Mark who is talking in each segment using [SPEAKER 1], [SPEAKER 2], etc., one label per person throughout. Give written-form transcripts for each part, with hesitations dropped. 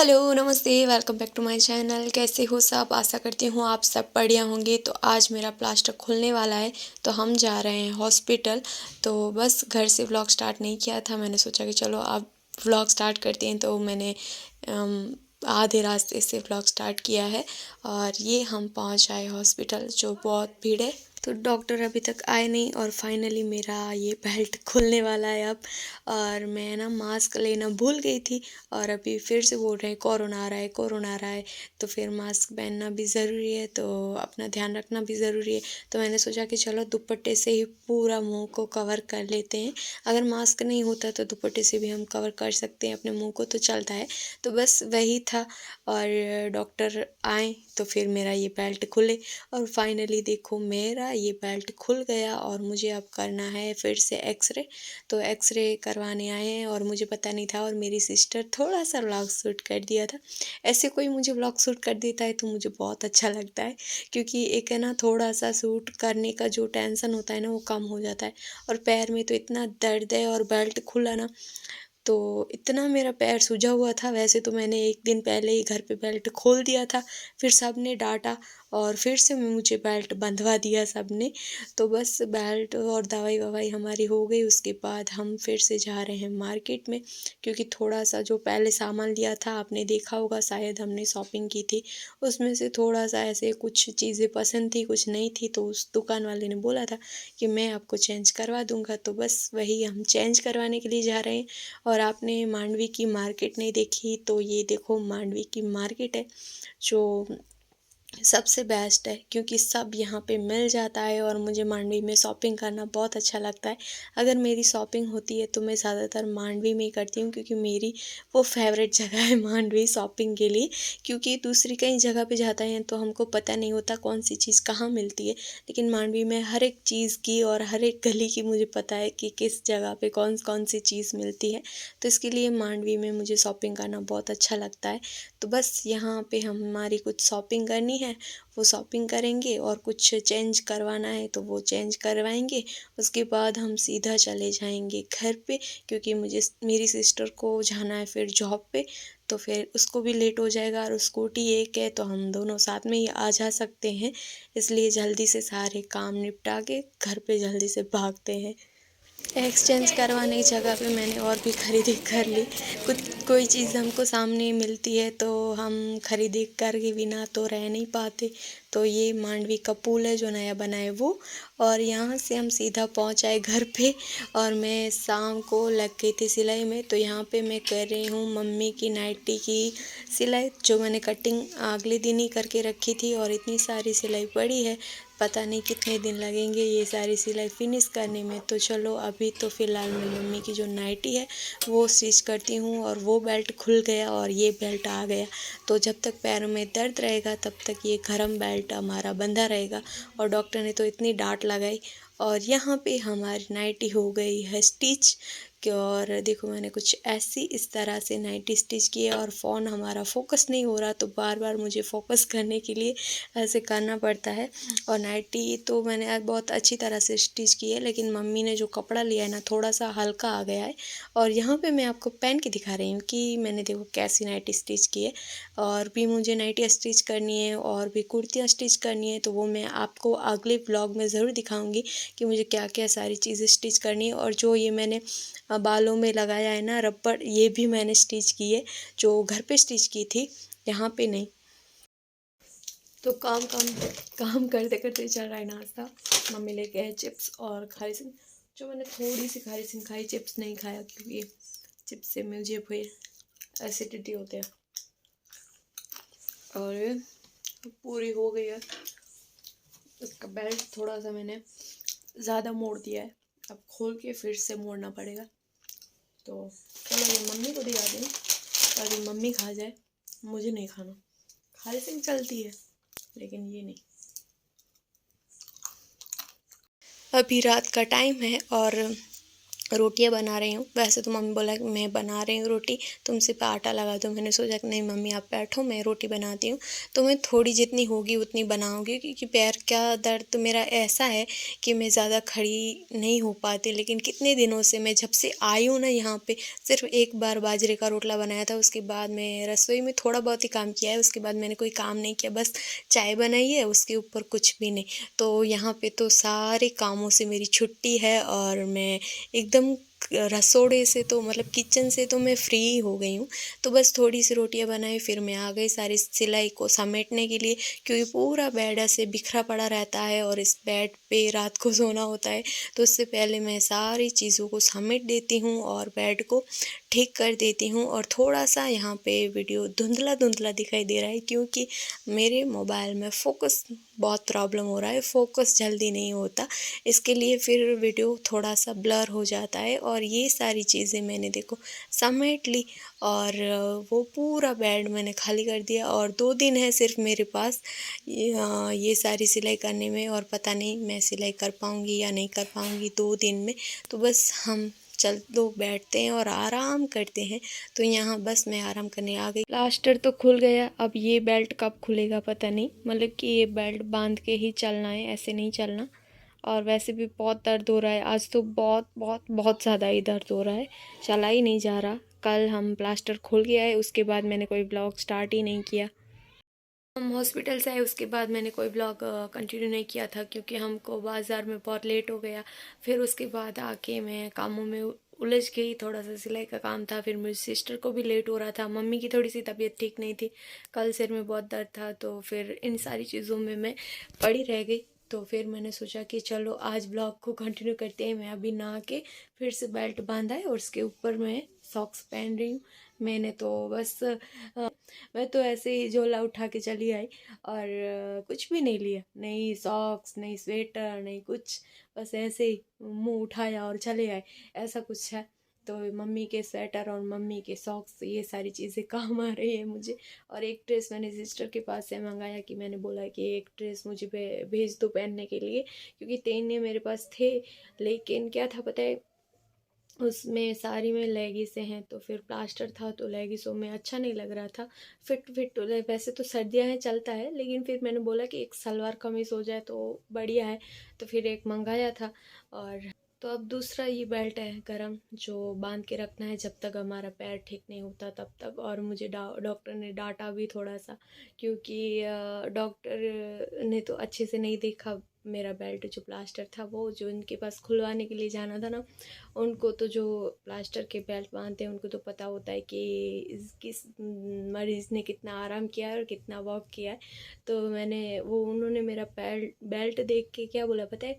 [SPEAKER 1] Hello, नमस्ते, welcome back to my channel. कैसे हो सब? आशा करती हूँ आप सब बढ़िया होंगे। तो आज मेरा प्लास्टर खुलने वाला है, तो हम जा रहे हैं हॉस्पिटल। तो बस घर से व्लॉग स्टार्ट नहीं किया था, मैंने सोचा कि चलो अब व्लॉग स्टार्ट करते हैं। तो मैंने आधे रास्ते से व्लॉग स्टार्ट किया है और ये हम पहुँच आए हॉस्पिटल, जो बहुत भीड़ है। तो डॉक्टर अभी तक आए नहीं और फाइनली मेरा ये बेल्ट खुलने वाला है अब। और मैं ना मास्क लेना भूल गई थी और अभी फिर से बोल रहे हैं कोरोना आ रहा है, कोरोना आ रहा है। तो फिर मास्क पहनना भी ज़रूरी है, तो अपना ध्यान रखना भी ज़रूरी है। तो मैंने सोचा कि चलो दुपट्टे से ही पूरा मुंह को कवर कर लेते हैं। अगर मास्क नहीं होता तो दुपट्टे से भी हम कवर कर सकते हैं अपने मुंह को, तो चलता है। तो बस वही था और डॉक्टर आए तो फिर मेरा ये बेल्ट खुले और फाइनली देखो मेरा ये बेल्ट खुल गया। और मुझे अब करना है फिर से एक्सरे। तो एक्सरे करवाने आए हैं और मुझे पता नहीं था, और मेरी सिस्टर थोड़ा सा व्लॉग शूट कर दिया था। ऐसे कोई मुझे व्लॉग शूट कर देता है तो मुझे बहुत अच्छा लगता है, क्योंकि एक है ना, थोड़ा सा शूट करने का जो टेंशन होता है ना, वो कम हो जाता है। और पैर में तो इतना दर्द है और बेल्ट खुला ना, तो इतना मेरा पैर सूजा हुआ था। वैसे तो मैंने एक दिन पहले ही घर पे बेल्ट खोल दिया था, फिर सब ने डांटा और फिर से मुझे बेल्ट बंधवा दिया सब ने। तो बस बेल्ट और दवाई ववाई हमारी हो गई। उसके बाद हम फिर से जा रहे हैं मार्केट में, क्योंकि थोड़ा सा जो पहले सामान लिया था आपने देखा होगा, शायद हमने शॉपिंग की थी, उसमें से थोड़ा सा ऐसे कुछ चीज़ें पसंद थी, कुछ नहीं थी। तो उस दुकान वाले ने बोला था कि मैं आपको चेंज करवा दूँगा, तो बस वही हम चेंज करवाने के लिए जा रहे हैं। और आपने मांडवी की मार्केट नहीं देखी तो ये देखो, मांडवी की मार्केट है जो सबसे बेस्ट है, क्योंकि सब यहाँ पे मिल जाता है। और मुझे मांडवी में शॉपिंग करना बहुत अच्छा लगता है। अगर मेरी शॉपिंग होती है तो मैं ज़्यादातर मांडवी में ही करती हूँ, क्योंकि मेरी वो फेवरेट जगह है मांडवी शॉपिंग के लिए। क्योंकि दूसरी कई जगह पे जाते हैं तो हमको पता नहीं होता कौन सी चीज़ कहाँ मिलती है, लेकिन मांडवी में हर एक चीज़ की और हर एक गली की मुझे पता है कि किस जगह पे कौन कौन सी चीज़ मिलती है। तो इसके लिए मांडवी में मुझे शॉपिंग करना बहुत अच्छा लगता है। तो बस यहाँ पे हमारी कुछ शॉपिंग करनी है, वो शॉपिंग करेंगे, और कुछ चेंज करवाना है तो वो चेंज करवाएंगे। उसके बाद हम सीधा चले जाएंगे घर पे, क्योंकि मुझे मेरी सिस्टर को जाना है फिर जॉब पे। तो फिर उसको भी लेट हो जाएगा और स्कूटी एक है तो हम दोनों साथ में ही आ जा सकते हैं। इसलिए जल्दी से सारे काम निपटा के घर पे जल्दी से भागते हैं। एक्सचेंज करवाने की जगह पे मैंने और भी ख़रीदी कर ली। कुछ कोई चीज़ हमको सामने मिलती है तो हम ख़रीदी करके बिना तो रह नहीं पाते। तो ये मांडवी का पुल है जो नया बना है वो। और यहाँ से हम सीधा पहुँच आए घर पे। और मैं शाम को लग गई थी सिलाई में, तो यहाँ पे मैं कर रही हूँ मम्मी की नाइटी की सिलाई, जो मैंने कटिंग अगले दिन ही करके रखी थी। और इतनी सारी सिलाई पड़ी है, पता नहीं कितने दिन लगेंगे ये सारी सिलाई फिनिश करने में। तो चलो अभी तो फ़िलहाल मैं मम्मी की जो नाइटी है वो स्टिच करती हूँ। और वो बेल्ट खुल गया और ये बेल्ट आ गया, तो जब तक पैरों में दर्द रहेगा तब तक ये गरम बेल्ट हमारा बंधा रहेगा। और डॉक्टर ने तो इतनी डांट लगाई। और यहाँ पे हमारी नाइटी हो गई है स्टिच। और देखो मैंने कुछ ऐसी इस तरह से नाइटी स्टिच की है। और फ़ोन हमारा फोकस नहीं हो रहा, तो बार बार मुझे फोकस करने के लिए ऐसे करना पड़ता है। और नाइटी तो मैंने आज बहुत अच्छी तरह से स्टिच की है, लेकिन मम्मी ने जो कपड़ा लिया है ना, थोड़ा सा हल्का आ गया है। और यहाँ पे मैं आपको पहन के दिखा रही हूँ कि मैंने देखो कैसी नाइटी स्टिच की है। और भी मुझे नाइटी स्टिच करनी है और भी कुर्तियाँ स्टिच करनी है, तो वो मैं आपको अगले ब्लॉग में ज़रूर दिखाऊँगी कि मुझे क्या क्या सारी चीज़ें स्टिच करनी है। और जो ये मैंने बालों में लगाया है ना रबड़, ये भी मैंने स्टिच की है, जो घर पे स्टिच की थी, यहाँ पे नहीं। तो काम काम काम करते करते चल रहा है नाश्ता। मम्मी लेके आए चिप्स और खारी सिंह, जो मैंने थोड़ी सी खारी सिंह खाई, चिप्स नहीं खाया, क्योंकि चिप्स से मुझे फिर एसिडिटी होते हैं। और ये पूरी हो गई है। इसका बेल्ट थोड़ा सा मैंने ज़्यादा मोड़ दिया है, अब खोल के फिर से मोड़ना पड़ेगा। तो चलो ये मम्मी को दिला दें, ताकि मम्मी खा जाए, मुझे नहीं खाना। खारी सिंह चलती है लेकिन ये नहीं। अभी रात का टाइम है और रोटियां बना रही हूँ। वैसे तो मम्मी बोला कि मैं बना रही हूँ रोटी, तुम सिर्फ आटा लगा दो। मैंने सोचा कि नहीं मम्मी आप बैठो, मैं रोटी बनाती हूँ। तो मैं थोड़ी जितनी होगी उतनी बनाऊँगी, क्योंकि पैर का दर्द तो मेरा ऐसा है कि मैं ज़्यादा खड़ी नहीं हो पाती। लेकिन कितने दिनों से, मैं जब से आई हूँ ना यहाँ पे, सिर्फ एक बार बाजरे का रोटला बनाया था। उसके बाद मैं रसोई में थोड़ा बहुत ही काम किया है, उसके बाद मैंने कोई काम नहीं किया, बस चाय बनाई है, उसके ऊपर कुछ भी नहीं। तो यहाँ पे तो सारे कामों से मेरी छुट्टी है और मैं एकदम रसोड़े से तो मतलब किचन से तो मैं फ्री हो गई हूँ। तो बस थोड़ी सी रोटियां बनाई, फिर मैं आ गई सारी सिलाई को समेटने के लिए, क्योंकि पूरा बेड ऐसे बिखरा पड़ा रहता है और इस बेड पे रात को सोना होता है। तो उससे पहले मैं सारी चीज़ों को समेट देती हूँ और बेड को ठीक कर देती हूँ। और थोड़ा सा यहाँ पे वीडियो धुंधला धुंधला दिखाई दे रहा है, क्योंकि मेरे मोबाइल में फ़ोकस बहुत प्रॉब्लम हो रहा है, फ़ोकस जल्दी नहीं होता, इसके लिए फिर वीडियो थोड़ा सा ब्लर हो जाता है। और ये सारी चीज़ें मैंने देखो समेट ली, और वो पूरा बेड मैंने खाली कर दिया। और 2 दिन है सिर्फ मेरे पास ये सारी सिलाई करने में, और पता नहीं मैं सिलाई कर पाऊँगी या नहीं कर पाऊँगी 2 दिन में। तो बस हम चल दो बैठते हैं और आराम करते हैं। तो यहाँ बस मैं आराम करने आ गई। प्लास्टर तो खुल गया, अब ये बेल्ट कब खुलेगा पता नहीं, मतलब कि ये बेल्ट बांध के ही चलना है, ऐसे नहीं चलना। और वैसे भी बहुत दर्द हो रहा है, आज तो बहुत बहुत बहुत ज़्यादा ही दर्द हो रहा है, चला ही नहीं जा रहा। कल हम प्लास्टर खुल गया है, उसके बाद मैंने कोई ब्लॉग स्टार्ट ही नहीं किया। हम हॉस्पिटल से आए, उसके बाद मैंने कोई ब्लॉग कंटिन्यू नहीं किया था, क्योंकि हमको बाज़ार में बहुत लेट हो गया। फिर उसके बाद आके मैं कामों में उलझ गई, थोड़ा सा सिलाई का काम था, फिर मेरी सिस्टर को भी लेट हो रहा था, मम्मी की थोड़ी सी तबीयत ठीक नहीं थी, कल सिर में बहुत दर्द था। तो फिर इन सारी चीज़ों में मैं पड़ी रह गई। तो फिर मैंने सोचा कि चलो आज ब्लॉग को कंटिन्यू करते हैं। मैं अभी नहा के फिर से बेल्ट बांधा है और उसके ऊपर मैं सॉक्स पहन रही हूँ। मैंने तो बस मैं तो ऐसे ही झोला उठा के चली आई, और कुछ भी नहीं लिया, नहीं सॉक्स, नहीं स्वेटर, नहीं कुछ, बस ऐसे ही मुंह उठाया और चले आए, ऐसा कुछ है। तो मम्मी के स्वेटर और मम्मी के सॉक्स, ये सारी चीज़ें काम आ रही है मुझे। और एक ड्रेस मैंने सिस्टर के पास से मंगाया, कि मैंने बोला कि एक ड्रेस मुझे भेज दो पहनने के लिए, क्योंकि 3 मेरे पास थे। लेकिन क्या था पता है, उसमें सारी में लेगिसें हैं, तो फिर प्लास्टर था तो लेगिसों में अच्छा नहीं लग रहा था, फिट फिट। वैसे तो सर्दियाँ हैं चलता है, लेकिन फिर मैंने बोला कि एक सलवार कमीज़ हो जाए तो बढ़िया है, तो फिर एक मंगाया था। और तो अब दूसरा ये बेल्ट है गरम, जो बांध के रखना है जब तक हमारा पैर ठीक नहीं होता तब तक। और मुझे डॉक्टर ने डांटा भी थोड़ा सा, क्योंकि डॉक्टर ने तो अच्छे से नहीं देखा मेरा बेल्ट, जो प्लास्टर था वो, जो इनके पास खुलवाने के लिए जाना था ना, उनको तो जो प्लास्टर के बेल्ट बांधते हैं उनको तो पता होता है कि किस मरीज़ ने कितना आराम किया है और कितना वॉक किया है। तो उन्होंने मेरा बेल्ट देख के क्या बोला पता है,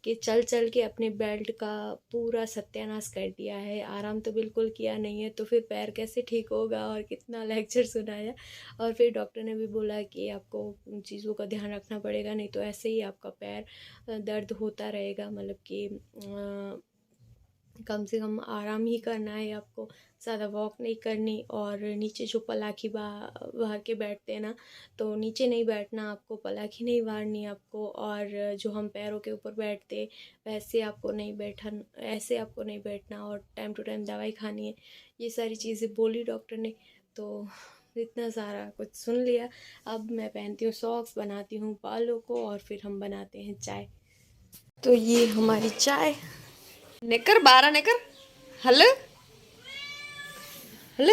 [SPEAKER 1] कि चल चल के अपने बेल्ट का पूरा सत्यानाश कर दिया है, आराम तो बिल्कुल किया नहीं है, तो फिर पैर कैसे ठीक होगा। और कितना लेक्चर सुनाया। और फिर डॉक्टर ने भी बोला कि आपको उन चीज़ों का ध्यान रखना पड़ेगा, नहीं तो ऐसे ही आपका पैर दर्द होता रहेगा, मतलब कि कम से कम आराम ही करना है आपको, ज़्यादा वॉक नहीं करनी। और नीचे जो पलाखी बाहर के बैठते हैं ना, तो नीचे नहीं बैठना आपको, पलाखी नहीं मारनी आपको। और जो हम पैरों के ऊपर बैठते वैसे आपको नहीं बैठन ऐसे आपको नहीं बैठना, और टाइम टू टाइम दवाई खानी है। ये सारी चीज़ें बोली डॉक्टर ने, तो इतना सारा कुछ सुन लिया। अब मैं पहनती हूँ सॉक्स, बनाती हूँ बालों को, और फिर हम बनाते हैं चाय। तो ये हमारी चाय, नेकर 12 नेकर, हल हल।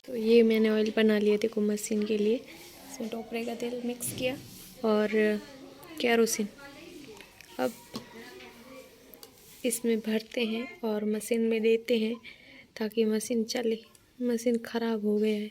[SPEAKER 1] तो ये मैंने ऑयल बना लिए थे को मशीन के लिए, इसमें टोपरे का तेल मिक्स किया और केरोसिन। अब इसमें भरते हैं और मशीन में देते हैं, ताकि मशीन चले। मशीन ख़राब हो गया है।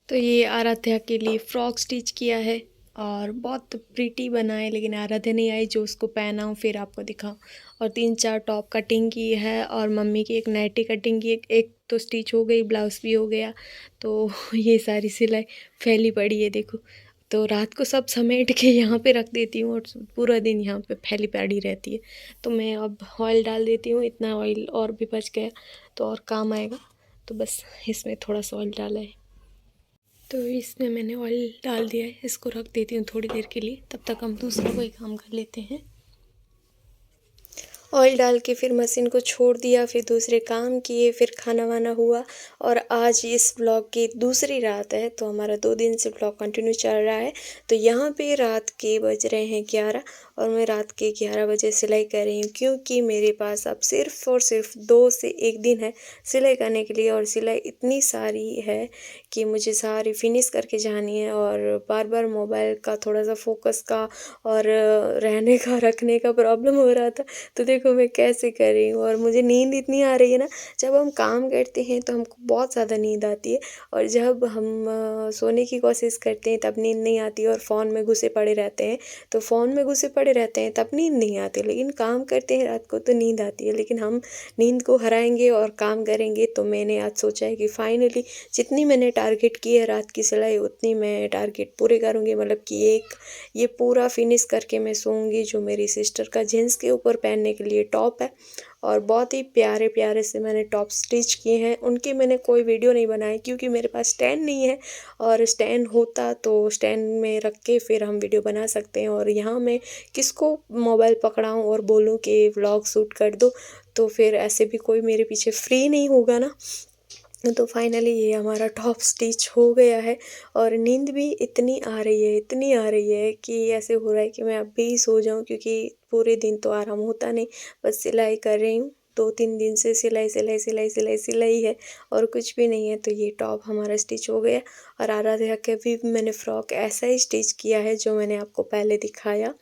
[SPEAKER 1] तो ये आराध्या के लिए फ्रॉक स्टिच किया है, और बहुत प्रीटी बना है, लेकिन आराध्या नहीं आई जो उसको पहनाऊँ फिर आपको दिखाऊँ। और 3-4 टॉप कटिंग की है, और मम्मी की एक नाइटी कटिंग की, एक तो स्टिच हो गई, ब्लाउज़ भी हो गया। तो ये सारी सिलाई फैली पड़ी है देखो। तो रात को सब समेट के यहाँ पे रख देती हूँ, और पूरा दिन यहाँ पे फैली पड़ी रहती है। तो मैं अब ऑयल डाल देती हूँ, इतना ऑयल और भी बच गया तो और काम आएगा, तो बस इसमें थोड़ा सा ऑयल डाला है। तो इसमें मैंने ऑयल डाल दिया है, इसको रख देती हूँ थोड़ी देर के लिए, तब तक हम दूसरा कोई काम कर लेते हैं। ऑयल डाल के फिर मशीन को छोड़ दिया, फिर दूसरे काम किए, फिर खाना वाना हुआ। और आज इस व्लॉग की दूसरी रात है, तो हमारा 2 दिन से व्लॉग कंटिन्यू चल रहा है। तो यहाँ पे रात के बज रहे हैं 11 और मैं रात के 11 बजे सिलाई कर रही हूँ, क्योंकि मेरे पास अब सिर्फ़ और सिर्फ 2 से 1 दिन है सिलाई करने के लिए। और सिलाई इतनी सारी है कि मुझे सारी फिनिश करके जानी है, और बार बार मोबाइल का थोड़ा सा फोकस का और रहने का रखने का प्रॉब्लम हो रहा था। तो देखो मैं कैसे कर रही हूँ, और मुझे नींद इतनी आ रही है ना। जब हम काम करते हैं तो हमको बहुत ज़्यादा नींद आती है, और जब हम सोने की कोशिश करते हैं तब नींद नहीं आती, और फ़ोन में घुसे पड़े रहते हैं तो फ़ोन में घुसे पड़े रहते हैं तब नींद नहीं आती। लेकिन काम करते हैं रात को तो नींद आती है, लेकिन हम नींद को हराएंगे और काम करेंगे। तो मैंने आज सोचा है कि फाइनली जितनी मैंने टारगेट की है रात की सिलाई, उतनी मैं टारगेट पूरे करूँगी। मतलब कि ये पूरा फिनिश करके मैं सोऊंगी। जो मेरी सिस्टर का जीन्स के ऊपर पहनने के लिए टॉप है, और बहुत ही प्यारे प्यारे से मैंने टॉप स्टिच किए हैं। उनकी मैंने कोई वीडियो नहीं बनाई, क्योंकि मेरे पास स्टैंड नहीं है, और स्टैंड होता तो स्टैंड में रख के फिर हम वीडियो बना सकते हैं। और यहाँ मैं किसको मोबाइल पकड़ाऊँ और बोलूँ कि व्लॉग शूट कर दो, तो फिर ऐसे भी कोई मेरे पीछे फ्री नहीं होगा ना। तो फाइनली ये हमारा टॉप स्टिच हो गया है, और नींद भी इतनी आ रही है, इतनी आ रही है कि ऐसे हो रहा है कि मैं अभी ही सो जाऊं, क्योंकि पूरे दिन तो आराम होता नहीं। बस सिलाई कर रही हूँ, 2-3 दिन से सिलाई सिलाई सिलाई सिलाई सिलाई है, और कुछ भी नहीं है। तो ये टॉप हमारा स्टिच हो गया, और आराध्या के भी मैंने फ़्रॉक ऐसा ही स्टिच किया है जो मैंने आपको पहले दिखाया।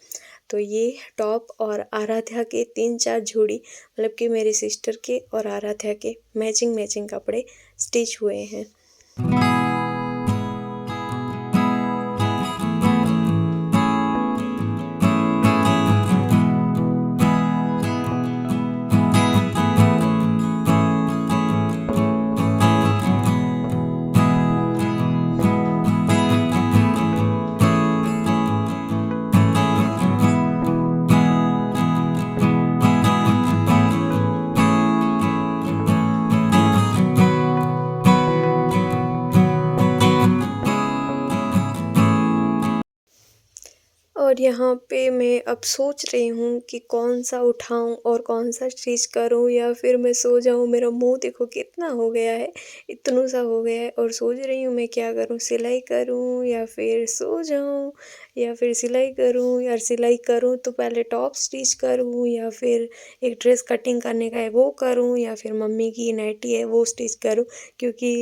[SPEAKER 1] तो ये टॉप और आराध्या के 3-4 जोड़ी, मतलब कि मेरी सिस्टर के और आराध्या के मैचिंग मैचिंग कपड़े स्टिच हुए हैं। और यहाँ पे मैं अब सोच रही हूँ कि कौन सा उठाऊँ और कौन सा स्टिच करूँ, या फिर मैं सो जाऊँ। मेरा मुँह देखो कितना हो गया है, इतना सा हो गया है, और सोच रही हूँ मैं क्या करूँ, सिलाई करूँ या फिर सो जाऊँ, या फिर सिलाई करूँ। यार सिलाई करूँ तो पहले टॉप स्टिच करूँ, या फिर एक ड्रेस कटिंग करने का है वो करूँ, या फिर मम्मी की नाइटी है वो स्टिच करूँ। क्योंकि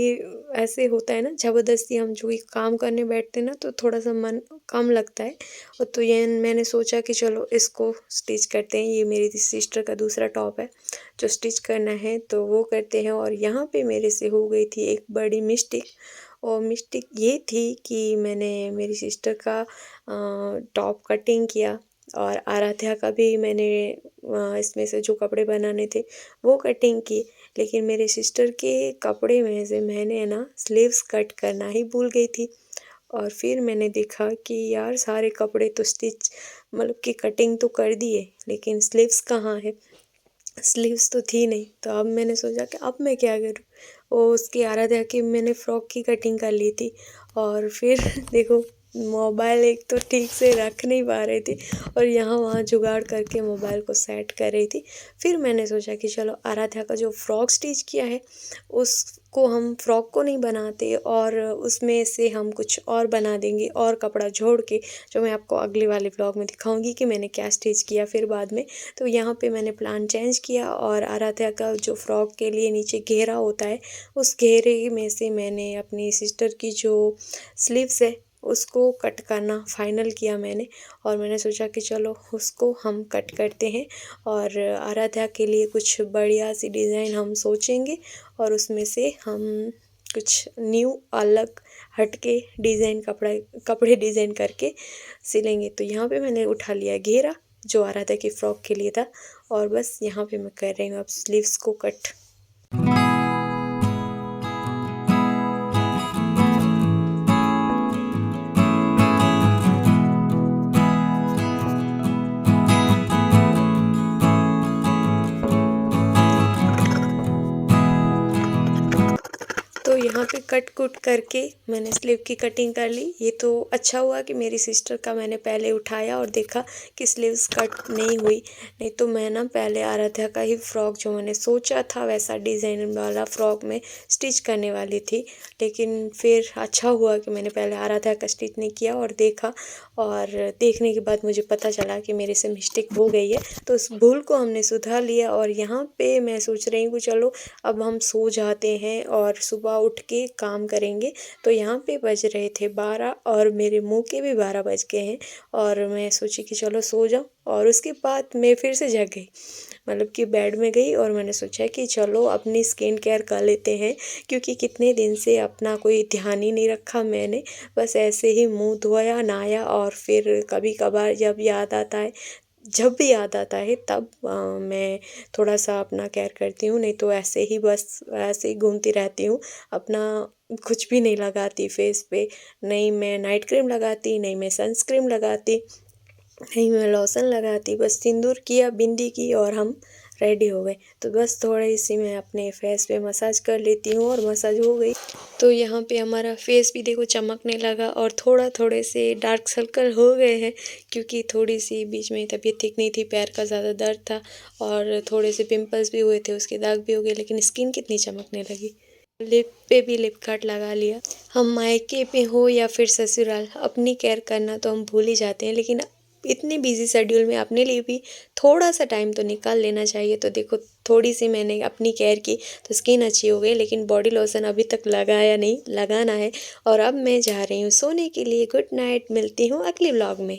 [SPEAKER 1] ऐसे होता है ना, ज़बरदस्ती हम जो काम करने बैठते हैं ना, तो थोड़ा सा मन कम लगता है। और तो ये मैंने सोचा कि चलो इसको स्टिच करते हैं। ये मेरी सिस्टर का दूसरा टॉप है जो स्टिच करना है, तो वो करते हैं। और यहाँ पे मेरे से हो गई थी एक बड़ी मिस्टेक, और मिस्टेक ये थी कि मैंने मेरी सिस्टर का टॉप कटिंग किया, और आराध्या का भी मैंने इसमें से जो कपड़े बनाने थे वो कटिंग की। लेकिन मेरे सिस्टर के कपड़े में से मैंने ना स्लीव्स कट करना ही भूल गई थी। और फिर मैंने देखा कि यार सारे कपड़े तो स्टिच, मतलब कि कटिंग तो कर दिए, लेकिन स्लीव्स कहाँ है, स्लीव्स तो थी नहीं। तो अब मैंने सोचा कि अब मैं क्या करूँ। वो उसकी आराध्या की मैंने फ़्रॉक की कटिंग कर ली थी, और फिर देखो मोबाइल एक तो ठीक से रख नहीं पा रही थी, और यहाँ वहाँ जुगाड़ करके मोबाइल को सेट कर रही थी। फिर मैंने सोचा कि चलो आराध्या का जो फ़्रॉक स्टिच किया है उसको हम फ़्रॉक को नहीं बनाते, और उसमें से हम कुछ और बना देंगे, और कपड़ा जोड़ के, जो मैं आपको अगले वाले व्लॉग में दिखाऊंगी कि मैंने क्या स्टिच किया फिर बाद में। तो यहाँ पे मैंने प्लान चेंज किया, और आराध्या का जो फ़्रॉक के लिए नीचे घेरा होता है, उस घेरे में से मैंने अपनी सिस्टर की जो स्लीव्स है उसको कट करना फाइनल किया मैंने। और मैंने सोचा कि चलो उसको हम कट करते हैं, और आराध्या के लिए कुछ बढ़िया सी डिज़ाइन हम सोचेंगे, और उसमें से हम कुछ न्यू अलग हटके डिज़ाइन कपड़े डिज़ाइन करके सिलेंगे। तो यहाँ पे मैंने उठा लिया घेरा जो आराध्या की फ़्रॉक के लिए था, और बस यहाँ पे मैं कर रही हूँ अब स्लीव्स को कट। तो यहाँ पे कट कुट करके मैंने स्लीव की कटिंग कर ली। ये तो अच्छा हुआ कि मेरी सिस्टर का मैंने पहले उठाया और देखा कि स्लीव्स कट नहीं हुई, नहीं तो मैं ना पहले आराध्या का ही फ़्रॉक जो मैंने सोचा था वैसा डिज़ाइन वाला फ़्रॉक में स्टिच करने वाली थी। लेकिन फिर अच्छा हुआ कि मैंने पहले आराध्या का स्टिच नहीं किया और देखा, और देखने के बाद मुझे पता चला कि मेरे से मिस्टेक हो गई है। तो उस भूल को हमने सुधार लिया और यहाँ पे मैं सोच रही हूँ कि चलो अब हम सो जाते हैं और सुबह उठ के काम करेंगे। तो यहाँ पे बज रहे थे 12 और मेरे मुँह के भी 12 बज गए हैं और मैं सोची कि चलो सो जाऊँ, और उसके बाद मैं फिर से जग गई, मतलब कि बेड में गई और मैंने सोचा कि चलो अपनी स्किन केयर कर लेते हैं, क्योंकि कितने दिन से अपना कोई ध्यान ही नहीं रखा मैंने। बस ऐसे ही मुँह धोया, नहाया और फिर कभी कभार जब भी याद आता है तब मैं थोड़ा-सा अपना केयर करती हूँ, नहीं तो ऐसे ही बस ऐसे ही घूमती रहती हूँ। अपना कुछ भी नहीं लगाती फेस पे, नहीं मैं नाइट क्रीम लगाती, नहीं मैं सनस्क्रीन लगाती, नहीं मैं लोशन लगाती, बस सिंदूर किया, बिंदी की और हम रेडी हो गए। तो बस थोड़ी-सी मैं अपने फेस पे मसाज कर लेती हूँ और मसाज हो गई। तो यहाँ पे हमारा फेस भी देखो चमकने लगा और थोड़े से डार्क सर्कल हो गए हैं, क्योंकि थोड़ी-सी बीच में तबीयत ठीक नहीं थी, पैर का ज़्यादा दर्द था और थोड़े से पिंपल्स भी हुए थे, उसके दाग भी हो गए, लेकिन स्किन कितनी चमकने लगी। लिप पे भी लिप गार्ड लगा लिया। हम मायके पे हो या फिर ससुराल, अपनी केयर करना तो हम भूल ही जाते हैं, लेकिन इतनी बिजी शेड्यूल में अपने लिए भी थोड़ा सा टाइम तो निकाल लेना चाहिए। तो देखो थोड़ी सी मैंने अपनी केयर की तो स्किन अच्छी हो गई, लेकिन बॉडी लोशन अभी तक लगाया नहीं, लगाना है। और अब मैं जा रही हूँ सोने के लिए। गुड नाइट, मिलती हूँ अगले व्लॉग में।